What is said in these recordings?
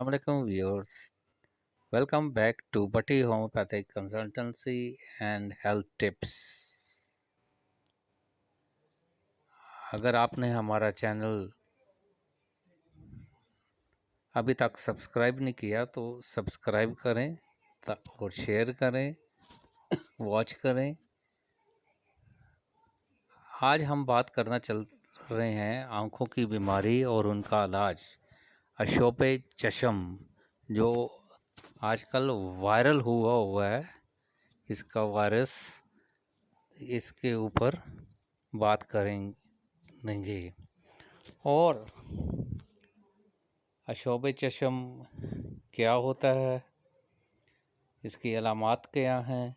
Assalamualaikum viewers. Welcome back to Bati Homeopathic Consultancy and Health Tips. अगर आपने हमारा channel अभी तक सब्सक्राइब नहीं किया तो सब्सक्राइब करें और शेयर करें, वॉच करें। आज हम बात करना चल रहे हैं आँखों की बीमारी और उनका इलाज, अशोपे चश्म, जो आजकल वायरल हुआ है। इसका वायरस, इसके ऊपर बात करेंगे। और अशोभे चश्म क्या होता है, इसकी अलामात क्या हैं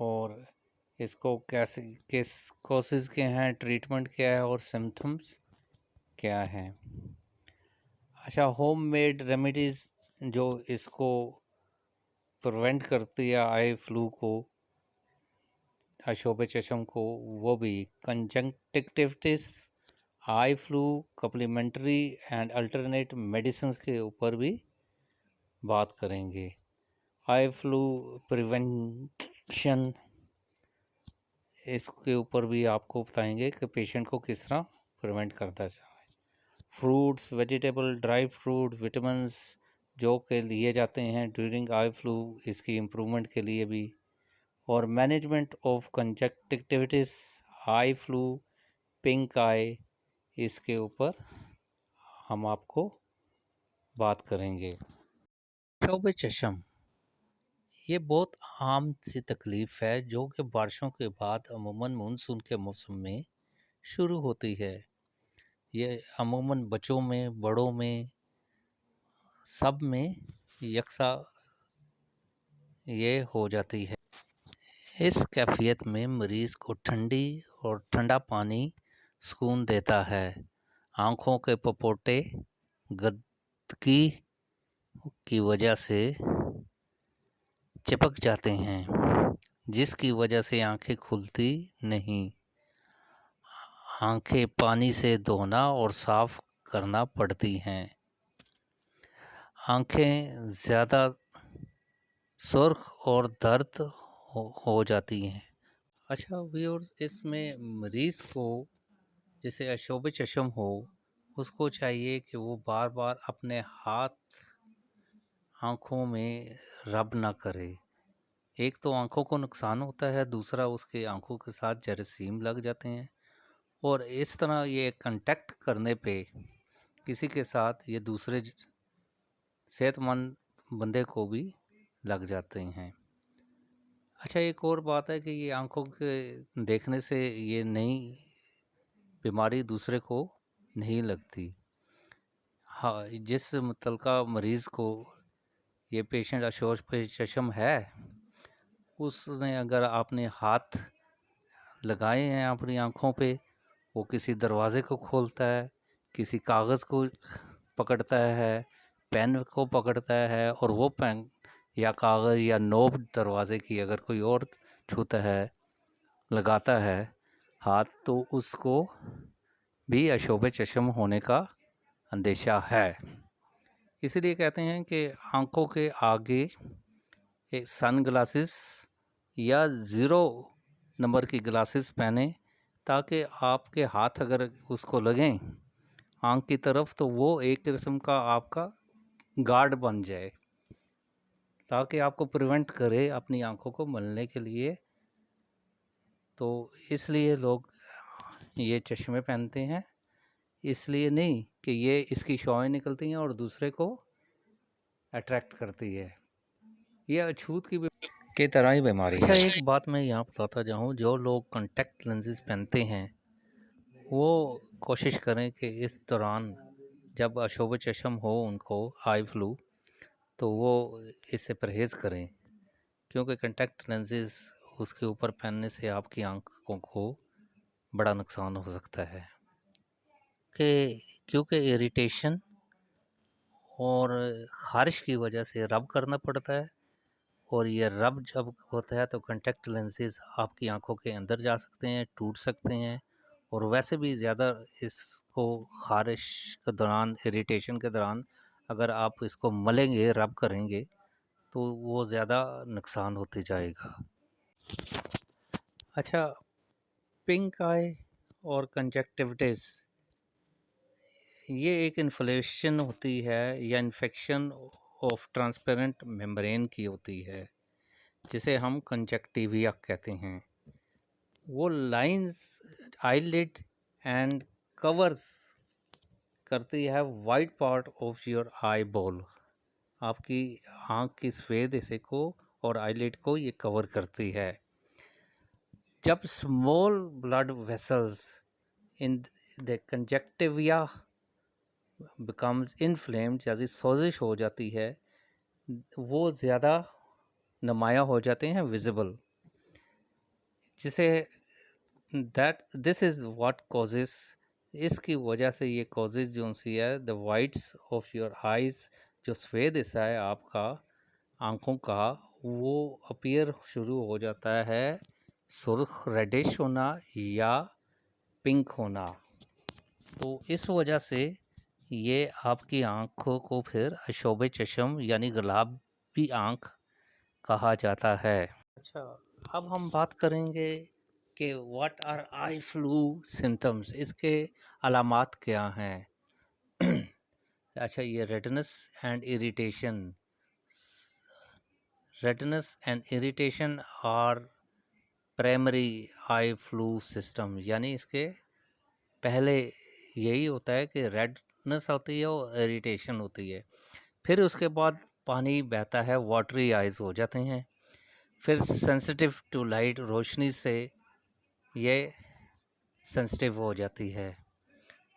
और इसको कैसे, किस कॉसेस के हैं, ट्रीटमेंट क्या है और सिम्टम्स क्या हैं। अच्छा, होम मेड रेमेडीज़ जो इसको प्रिवेंट करती है आई फ्लू को, अशोभे चश्म को, वो भी conjunctivitis, eye flu, complementary and alternate medicine के ऊपर भी बात करेंगे। आई फ्लू प्रिवेंशन, इसके ऊपर भी आपको बताएंगे कि पेशेंट को किस तरह प्रिवेंट करता जाए। Fruits, vegetable, dry fruit, vitamins जो के लिए जाते हैं ड्यूरिंग आई फ्लू, इसकी इम्प्रूवमेंट के लिए भी। और management of conjunctivitis, eye flu, pink eye, इसके ऊपर हम आपको बात करेंगे। अशोभे चश्म ये बहुत आम सी तकलीफ़ है जो कि बारिशों के बाद अमूमन मानसून के मौसम में शुरू होती है। ये अमूमन बच्चों में, बड़ों में, सब में यकसा ये हो जाती है। इस कैफियत में मरीज़ को ठंडी और ठंडा पानी सुकून देता है। आँखों के पपोटे गंदगी की वजह से चिपक जाते हैं, जिसकी वजह से आँखें खुलती नहीं। आँखें पानी से धोना और साफ करना पड़ती हैं। आँखें ज़्यादा सुर्ख और दर्द हो जाती हैं। अच्छा व्यूअर्स, इसमें मरीज़ को जैसे अशोभे चश्म हो, उसको चाहिए कि वो बार बार अपने हाथ आँखों में रब ना करे। एक तो आँखों को नुकसान होता है, दूसरा उसके आँखों के साथ जरासीम लग जाते हैं और इस तरह ये कांटेक्ट करने पे किसी के साथ ये दूसरे सेहतमंद बंदे को भी लग जाते हैं। अच्छा, एक और बात है कि ये आँखों के देखने से ये नई बीमारी दूसरे को नहीं लगती। हाँ, जिस मुतलका मरीज़ को ये पेशेंट अशोभे चश्म है, उसने अगर आपने हाथ लगाए हैं अपनी आँखों पे, वो किसी दरवाज़े को खोलता है, किसी कागज़ को पकड़ता है, पेन को पकड़ता है, और वो पेन या कागज़ या नोब दरवाज़े की अगर कोई और छूता है, लगाता है हाथ, तो उसको भी अशोभे चश्म होने का अंदेशा है। इसीलिए कहते हैं कि आँखों के आगे एक सन ग्लासेस या ज़ीरो नंबर की ग्लासेस पहने, ताकि आपके हाथ अगर उसको लगें आँख की तरफ तो वो एक किस्म का आपका गार्ड बन जाए, ताकि आपको प्रिवेंट करे अपनी आँखों को मलने के लिए। तो इसलिए लोग ये चश्मे पहनते हैं, इसलिए नहीं कि ये इसकी शॉएं निकलती हैं और दूसरे को अट्रैक्ट करती है। ये अछूत की तरह ही बीमारी है। अच्छा, एक बात मैं यहाँ बताता जाऊँ, जो लोग कॉन्टैक्ट लेंसेज पहनते हैं वो कोशिश करें कि इस दौरान जब अशोभे चश्म हो उनको, आई फ्लू, तो वो इससे परहेज़ करें, क्योंकि कॉन्टैक्ट लेंसेज उसके ऊपर पहनने से आपकी आँखों को बड़ा नुकसान हो सकता है। क्योंकि इरिटेशन और ख़ारिश की वजह से रब करना पड़ता है, और ये रब जब होता है तो कॉन्टैक्ट लेंसेज आपकी आंखों के अंदर जा सकते हैं, टूट सकते हैं और वैसे भी ज़्यादा इसको ख़ारिश के दौरान, इरिटेशन के दौरान अगर आप इसको मलेंगे, रब करेंगे, तो वो ज़्यादा नुकसान होते जाएगा। अच्छा, पिंक आई और कंजक्टिविटिस, ये एक इन्फ्लेशन होती है या इन्फेक्शन ऑफ ट्रांसपेरेंट मेम्ब्रेन की होती है, जिसे हम कंजक्टिविया कहते हैं। वो लाइंस आईलिड एंड कवर्स करती है white part of your eye ball, आपकी आँख की सफ़ेद हिस्से को और आईलिड को ये कवर करती है। जब small blood vessels in the conjunctiva becomes inflamed, जैसी सोजिश हो जाती है, वो ज़्यादा नुमायाँ हो जाते हैं, विजिबल, जिसे that this is what causes, इसकी वजह से ये कॉजेज जो सी है the whites of your eyes, जो सफ़ेद हिस्सा है आपका आँखों का, वो अपीयर शुरू हो जाता है सुर्ख रेडिश होना या पिंक होना। तो इस वजह से ये आपकी आँखों को फिर अशोब चश्म यानी गुलाबी आँख कहा जाता है। अच्छा, अब हम बात करेंगे कि what are eye flu symptoms, इसके अलामात क्या हैं। अच्छा, ये redness and irritation, redness and irritation are primary eye flu system, यानी इसके पहले यही होता है कि रेडनेस होती है और इरिटेशन होती है, फिर उसके बाद पानी बहता है, वाटरी आइज़ हो जाते हैं, फिर सेंसिटिव टू लाइट, रोशनी से ये सेंसिटिव हो जाती है,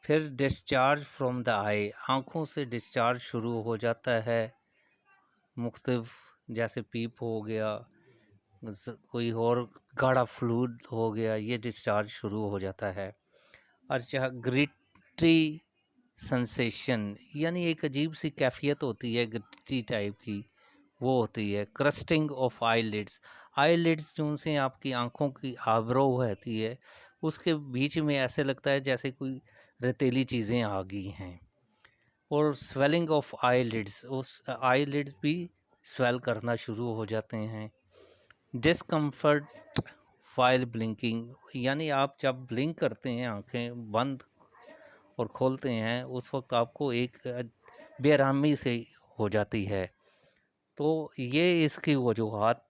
फिर डिस्चार्ज फ्रॉम द आई, आँखों से डिस्चार्ज शुरू हो जाता है, मुख्तलिफ, जैसे पीप हो गया, कोई और गाढ़ा फ्लूइड हो गया, ये डिस्चार्ज शुरू हो जाता है। अच्छा, ग्रिटी सेंसेशन, यानी एक अजीब सी कैफियत होती है ग्रिटी टाइप की, वो होती है। क्रस्टिंग ऑफ आईलिड्स, आईलिड्स जो से आपकी आंखों की आबरो रहती है, उसके बीच में ऐसे लगता है जैसे कोई रेतीली चीज़ें आ गई हैं। और स्वेलिंग ऑफ आईलिड्स, उस आईलिड्स भी स्वेल करना शुरू हो जाते हैं। डिस्कम्फर्ट वाइल ब्लिंकिंग, यानी आप जब ब्लिंक करते हैं, आंखें बंद और खोलते हैं, उस वक्त आपको एक बेआरामी से हो जाती है। तो ये इसकी वजूहात,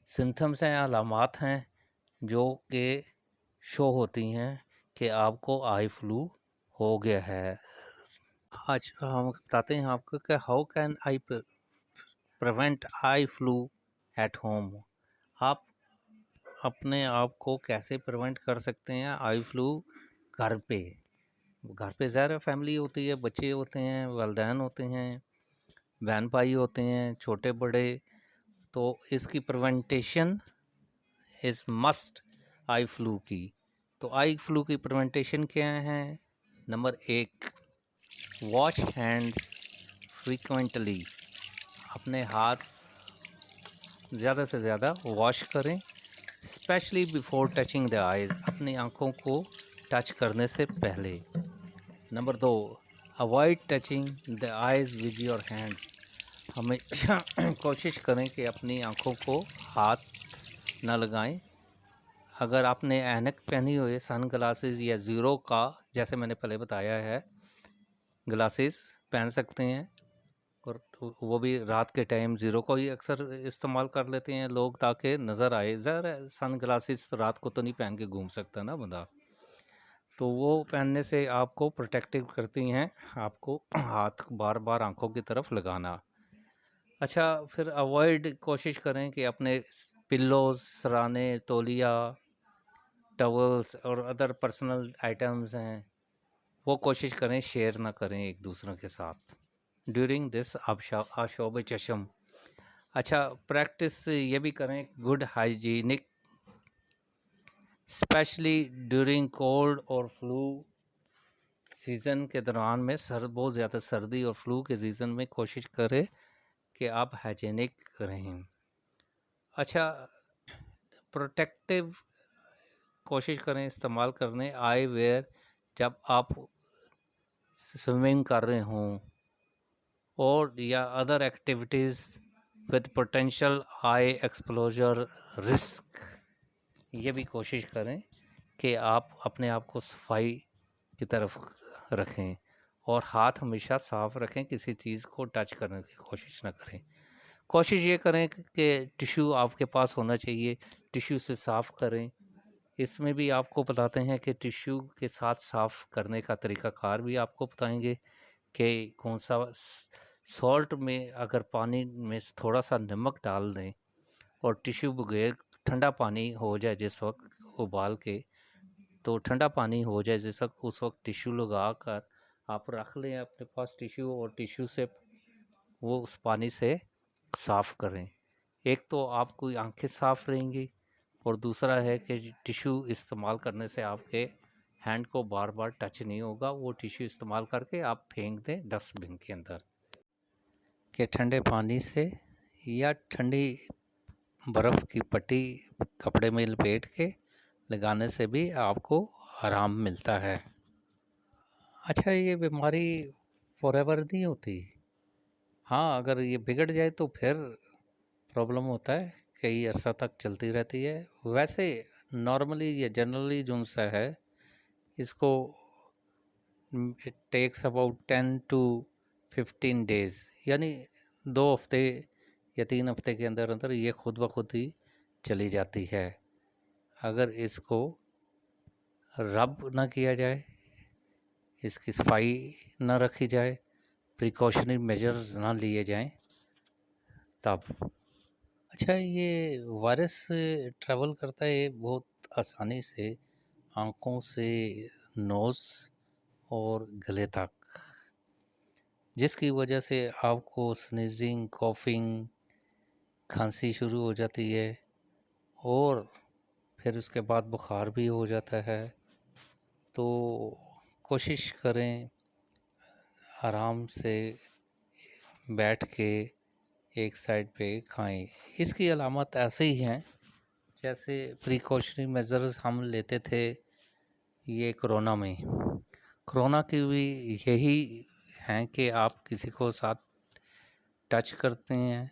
सिम्टम्स हैं, अलामात हैं, जो कि शो होती हैं कि आपको आई फ्लू हो गया है। आज हम बताते हैं आपको कि how can I prevent eye flu at home, आप अपने आप को कैसे प्रिवेंट कर सकते हैं आई फ्लू घर पे। घर पे ज़्यादा फैमिली होती है, बच्चे होते हैं, वालिदैन होते हैं, बहन भाई होते हैं, छोटे बड़े, तो इसकी prevention is must eye flu की। तो आई फ्लू की प्रिवेंटेशन क्या है? नंबर 1, वॉश हैंड्स फ्रीक्वेंटली, अपने हाथ ज़्यादा से ज़्यादा वॉश करें, specially before touching the eyes, अपनी आँखों को टच करने से पहले। Number 2, avoid touching the eyes with your hands, हमेशा कोशिश करें कि अपनी आँखों को हाथ ना लगाएं। अगर आपने ऐनक पहनी हुई है, सन ग्लासेस या ज़ीरो का, जैसे मैंने पहले बताया है, ग्लासेस पहन सकते हैं, और वो भी रात के टाइम ज़ीरो को ही अक्सर इस्तेमाल कर लेते हैं लोग, ताकि नज़र आए। ज़रा सन ग्लासेस रात को तो नहीं पहन के घूम सकता ना बंदा, तो वो पहनने से आपको प्रोटेक्टिव करती हैं, आपको हाथ बार बार आंखों की तरफ लगाना। अच्छा, फिर अवॉइड, कोशिश करें कि अपने पिल्लोज, सराने, तौलिया, टवल्स और अदर पर्सनल आइटम्स हैं, वो कोशिश करें शेयर ना करें एक दूसरे के साथ ड्यूरिंग दिस आशोब चशम। अच्छा, प्रैक्टिस ये भी करें good hygienic, specially during cold और फ्लू सीज़न के दौरान में, बहुत ज़्यादा सर्दी और फ्लू के सीज़न में कोशिश करें कि आप हाइजीनिक रहें। अच्छा, प्रोटेक्टिव कोशिश करें इस्तेमाल करने आई वेयर जब आप स्विमिंग कर रहे हों और या other activities with potential I exposure risk. ये भी कोशिश करें कि आप अपने आप को सफाई की तरफ रखें और हाथ हमेशा साफ़ रखें, किसी चीज़ को टच करने की कोशिश ना करें। कोशिश ये करें कि टिश्यू आपके पास होना चाहिए, टिश्यू से साफ़ करें। इसमें भी आपको बताते हैं कि टिश्यू के साथ साफ़ करने का तरीक़ाकार भी आपको बताएंगे कि कौन सा सॉल्ट में अगर पानी में थोड़ा सा नमक डाल दें और टिश्यू बगैर ठंडा पानी हो जाए जिस वक्त उबाल के, तो ठंडा पानी हो जाए जिस वक्त, उस वक्त टिश्यू लगा कर आप रख लें अपने पास टिश्यू, और टिश्यू से वो उस पानी से साफ़ करें। एक तो आपकी आंखें साफ़ रहेंगी और दूसरा है कि टिश्यू इस्तेमाल करने से आपके हैंड को बार बार टच नहीं होगा। वो टिश्यू इस्तेमाल करके आप फेंक दें डस्टबिन के अंदर। कि ठंडे पानी से या ठंडी बर्फ़ की पट्टी कपड़े में लपेट के लगाने से भी आपको आराम मिलता है। अच्छा, ये बीमारी फॉरएवर नहीं होती। हाँ, अगर ये बिगड़ जाए तो फिर प्रॉब्लम होता है, कई अर्सा तक चलती रहती है। वैसे नॉर्मली या जनरली जो सा है, इसको it takes about 10 to 15 days, यानी 2 हफ्ते या 3 हफ्ते के अंदर अंदर ये खुद ब खुद ही चली जाती है, अगर इसको रब ना किया जाए, इसकी सफाई ना रखी जाए, प्रिकॉशनरी मेजर्स ना लिए जाएं तब। अच्छा, ये वायरस ट्रैवल करता है बहुत आसानी से आँखों से नोज़ और गले तक, जिसकी वजह से आपको स्नीजिंग, कॉफिंग, खांसी शुरू हो जाती है और फिर उसके बाद बुखार भी हो जाता है। तो कोशिश करें आराम से बैठ के एक साइड पे खाएं। इसकी अलामत ऐसे ही हैं जैसे प्रिकॉशनरी मेजर्स हम लेते थे ये कोरोना में। कोरोना की भी यही हैं कि आप किसी को साथ टच करते हैं,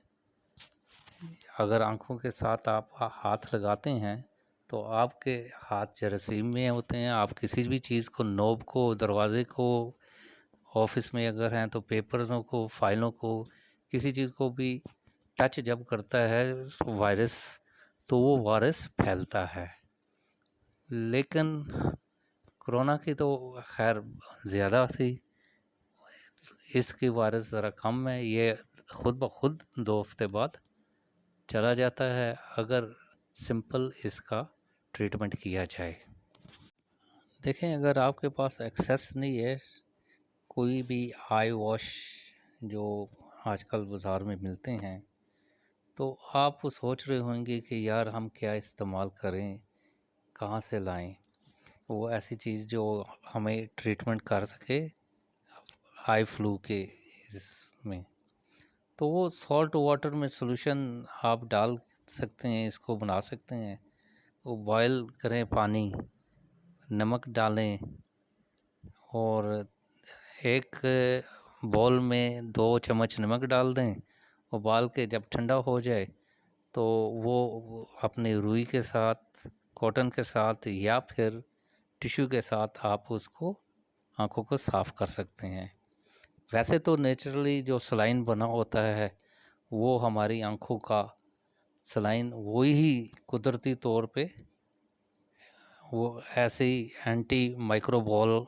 अगर आँखों के साथ आप हाथ लगाते हैं तो आपके हाथ जरासीम में होते हैं। आप किसी भी चीज़ को, नोब को, दरवाज़े को, ऑफिस में अगर हैं तो पेपर्सों को, फाइलों को, किसी चीज़ को भी टच जब करता है वायरस, तो वो वायरस फैलता है। लेकिन कोरोना की तो खैर ज़्यादा थी, इसकी वायरस ज़रा कम है। ये खुद ब खुद 2 हफ्ते बाद चला जाता है अगर सिंपल इसका ट्रीटमेंट किया जाए। देखें, अगर आपके पास एक्सेस नहीं है, कोई भी आई वॉश जो आजकल बाज़ार में मिलते हैं, तो आप सोच रहे होंगे कि यार हम क्या इस्तेमाल करें, कहाँ से लाएं वो ऐसी चीज़ जो हमें ट्रीटमेंट कर सके आई फ्लू के इसमें। तो वो सॉल्ट वाटर में सॉल्यूशन आप डाल सकते हैं, इसको बना सकते हैं। वो बॉयल करें पानी, नमक डालें और एक बॉल में 2 चम्मच नमक डाल दें, उबाल के जब ठंडा हो जाए तो वो अपने रुई के साथ, कॉटन के साथ या फिर टिश्यू के साथ आप उसको आँखों को साफ़ कर सकते हैं। वैसे तो नेचुरली जो सलाइन बना होता है वो हमारी आँखों का सलाइन वही कुदरती तौर पे वो ऐसे ही एंटी माइक्रोबाल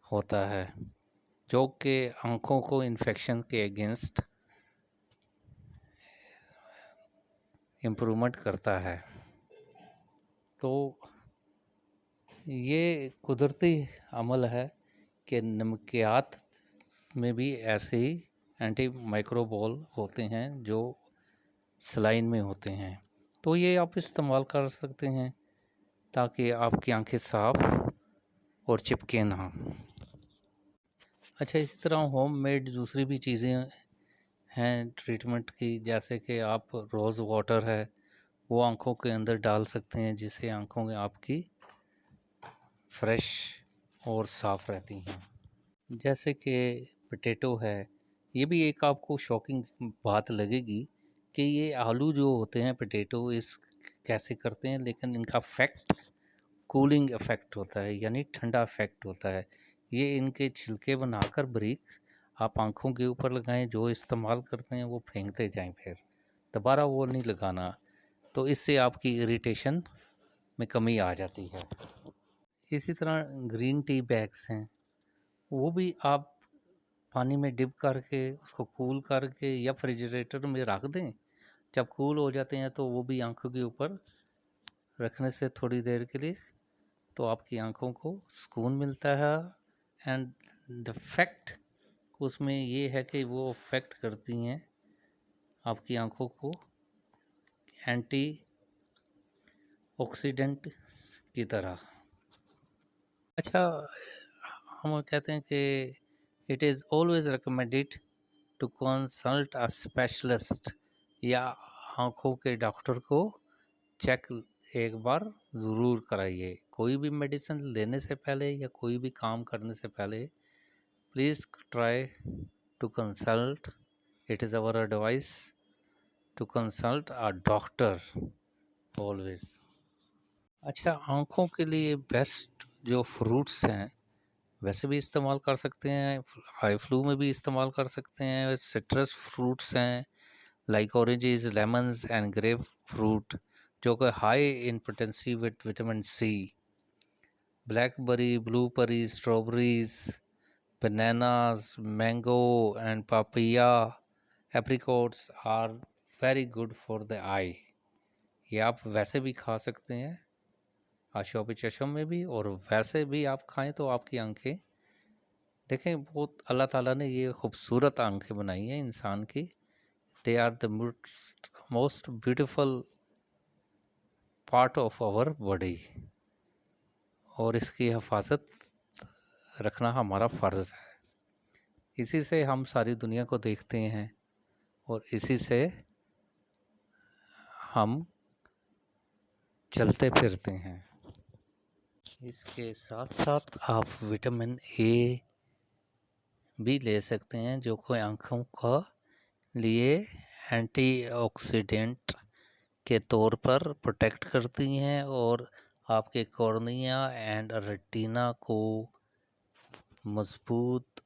होता है जो कि आँखों को इन्फेक्शन के अगेंस्ट इम्प्रूवमेंट करता है। तो ये कुदरती अमल है कि नमकियात में भी ऐसे ही एंटी माइक्रोबाल होते हैं जो सलाइन में होते हैं। तो ये आप इस्तेमाल कर सकते हैं ताकि आपकी आंखें साफ़ और चिपके ना। अच्छा, इसी तरह होम मेड दूसरी भी चीज़ें हैं ट्रीटमेंट की, जैसे कि आप रोज़ वाटर है वो आँखों के अंदर डाल सकते हैं, जिससे आँखों में आपकी फ्रेश और साफ़ रहती हैं। जैसे कि पोटैटो है, ये भी एक आपको शॉकिंग बात लगेगी कि ये आलू जो होते हैं पोटैटो इस कैसे करते हैं, लेकिन इनका इफ़ेक्ट कूलिंग इफ़ेक्ट होता है, यानी ठंडा इफ़ेक्ट होता है। ये इनके छिलके बनाकर बारीक आप आँखों के ऊपर लगाएँ, जो इस्तेमाल करते हैं वो फेंकते जाएँ फिर, दोबारा वो नहीं लगाना। तो इससे आपकी इरिटेशन में कमी आ जाती है। इसी तरह ग्रीन टी बैग्स हैं, वो भी आप पानी में डिप करके उसको कूल करके या रेफ्रिजरेटर में रख दें। जब कूल हो जाते हैं तो वो भी आँखों के ऊपर रखने से थोड़ी देर के लिए तो आपकी आँखों को सुकून मिलता है। एंड द फैक्ट उसमें ये है कि वो अफेक्ट करती हैं आपकी आँखों को एंटी ऑक्सीडेंट की तरह। अच्छा, हम कहते हैं कि it is always recommended to consult a specialist, या आँखों के डॉक्टर को चेक एक बार ज़रूर कराइए। कोई भी मेडिसिन लेने से पहले या कोई भी काम करने से पहले please try to consult, it is our advice to consult a doctor always. अच्छा, आँखों के लिए बेस्ट जो फ्रूट्स हैं वैसे भी इस्तेमाल कर सकते हैं, हाई फ्लू में भी इस्तेमाल कर सकते हैं। सिट्रस फ्रूट्स हैं like oranges, lemons and grapefruit, जो कि high in potency with vitamin C. Blackberry, blueberry, strawberries, bananas, mango and papaya, apricots are very good for the eye। ये आप वैसे भी खा सकते हैं आशोप चशम में भी, और वैसे भी आप खाएं तो आपकी आंखें देखें, बहुत अल्लाह ताला ने ये खूबसूरत आंखें बनाई हैं इंसान की। They are the most beautiful part of our body, और इसकी हिफाजत रखना हमारा फ़र्ज़ है। इसी से हम सारी दुनिया को देखते हैं और इसी से हम चलते फिरते हैं। इसके साथ साथ आप विटामिन ए भी ले सकते हैं, जो कि आँखों का लिए एंटीऑक्सीडेंट के तौर पर प्रोटेक्ट करती हैं और आपके कॉर्निया एंड रेटिना को मजबूत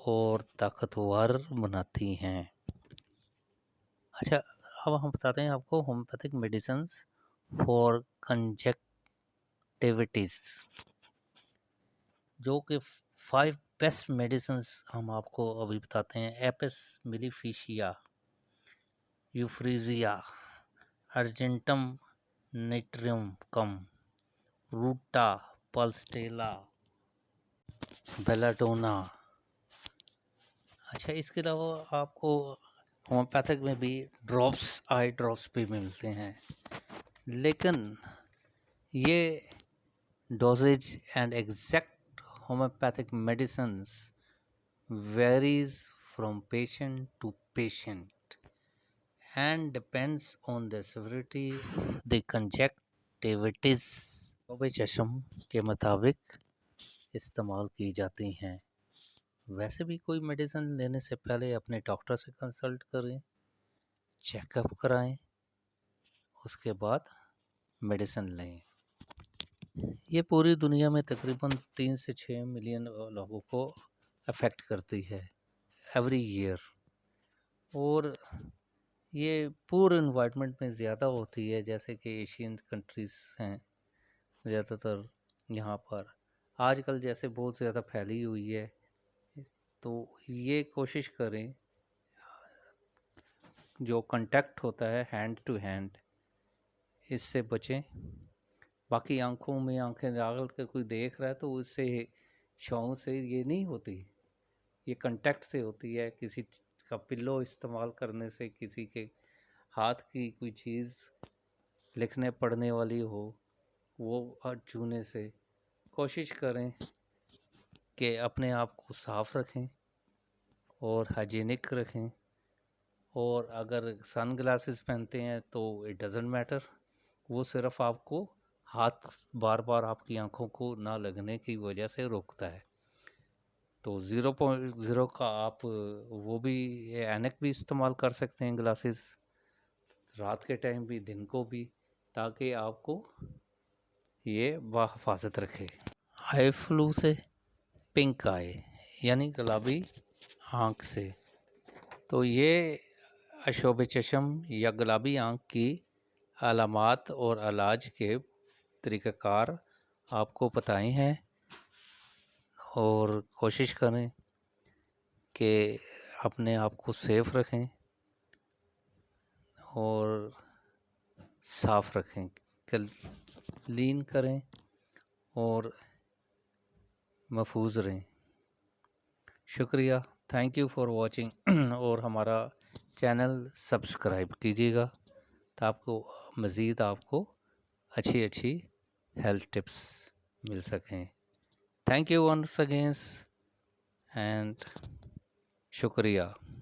और ताकतवर बनाती हैं। अच्छा, अब हम बताते हैं आपको होम्योपैथिक मेडिसिन्स फॉर कंजक्टिविटीज़, जो कि 5 बेस्ट मेडिसिन्स हम आपको अभी बताते हैं। एपिस मेलिफिशिया, यूफ्रीजिया, अर्जेंटम निट्रियम, रूटा, पल्स्टेला, बेलाडोना। अच्छा, इसके अलावा आपको होम्योपैथिक में भी ड्रॉप्स, आई ड्रॉप्स भी मिलते हैं, लेकिन ये doses and exact homeopathic medicines varies from patient to patient and depends on the severity the conjunctivitis चशम के मुताबिक इस्तेमाल की जाती हैं। वैसे भी कोई मेडिसिन लेने से पहले अपने डॉक्टर से कंसल्ट करें, चेकअप कराएं, उसके बाद मेडिसिन लें। ये पूरी दुनिया में तकरीबन 3 से 6 मिलियन लोगों को अफेक्ट करती है एवरी ईयर, और ये पूरे इन्वायरमेंट में ज़्यादा होती है, जैसे कि एशियन कंट्रीज़ हैं ज़्यादातर यहाँ पर आजकल जैसे बहुत ज़्यादा फैली हुई है। तो ये कोशिश करें, जो कांटेक्ट होता है हैंड टू हैंड, इससे बचें। बाकी आँखों में आँखें डाल कर कोई देख रहा है तो उससे छाँव से ये नहीं होती, ये कांटेक्ट से होती है। किसी का पिल्लो इस्तेमाल करने से, किसी के हाथ की कोई चीज़ लिखने पढ़ने वाली हो वो छूने से। कोशिश करें कि अपने आप को साफ़ रखें और हाइजीनिक रखें, और अगर सन ग्लासेस पहनते हैं तो इट डज़ंट मैटर, वो सिर्फ आपको हाथ बार बार आपकी आंखों को ना लगने की वजह से रोकता है। तो 0.0 का आप वो भी ऐनक भी इस्तेमाल कर सकते हैं, ग्लासेस, रात के टाइम भी दिन को भी, ताकि आपको ये बाहिफाजत रखे। आई फ्लू से, पिंक आई यानी गुलाबी आँख से, तो ये अशोब चश्म या गुलाबी आँख की अलामात और इलाज के तरीक़ाकार आपको बताए हैं, और कोशिश करें कि अपने आप को सेफ़ रखें और साफ़ रखें, क्लीन करें और महफूज रहें। शुक्रिया, थैंक यू फॉर वॉचिंग। और हमारा चैनल सब्सक्राइब कीजिएगा, तो आपको मज़ीद आपको अच्छी अच्छी हेल्थ टिप्स मिल सकें। Thank you once again and शुक्रिया।